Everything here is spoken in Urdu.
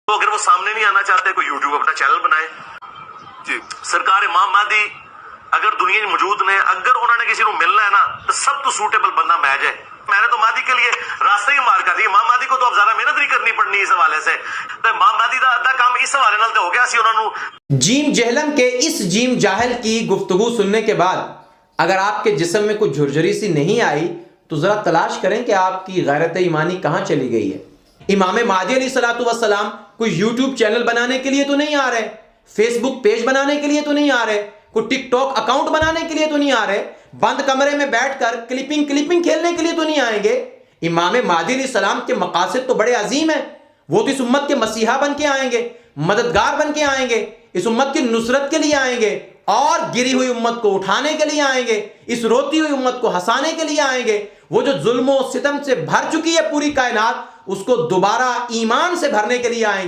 تو اگر وہ سامنے نہیں آنا چاہتے کوئی یوٹیوب اپنا چینل بنائے. جی سرکار امام مہدی اگر دنیا میں موجود نے اگر انہوں نے کسی کو ملنا ہے نا تو سب تو سوٹیبل بندہ میں ہے. میں نے تو مہدی کے لیے راستہ ہی مار کر دی. امام مہدی کو تو اب زیادہ محنت نہیں کرنی پڑنی اس حوالے سے. تو امام مہدی دا ادھا کام اس حوالے نال تے ہو گیا سی انہوں نے. جیم جہلم کے اس جیم جاہل کی گفتگو سننے کے بعد اگر آپ کے جسم میں کوئی جھرجھری سی نہیں آئی تو ذرا تلاش کریں کہ آپ کی غیرت ایمانی کہاں چلی گئی ہے. امام مہدی علیہ السلام کوئی یوٹیوب چینل بنانے کے لیے تو نہیں آ رہے, فیس بک پیج بنانے کے لیے تو نہیں آ رہے, کوئی ٹک ٹاک اکاؤنٹ بنانے کے لیے تو نہیں آ رہے, بند کمرے میں بیٹھ کر کلپنگ کھیلنے کے لیے تو نہیں آئیں گے. امام مہدی علیہ السلام کے مقاصد تو بڑے عظیم ہیں. وہ تو اس امت کے مسیحا بن کے آئیں گے, مددگار بن کے آئیں گے, اس امت کی نصرت کے لیے آئیں گے, اور گری ہوئی امت کو اٹھانے کے لیے آئیں گے, اس روتی ہوئی امت کو ہنسانے کے لیے آئیں گے. وہ جو ظلم و ستم سے بھر چکی ہے پوری کائنات, اس کو دوبارہ ایمان سے بھرنے کے لیے آئیں گے.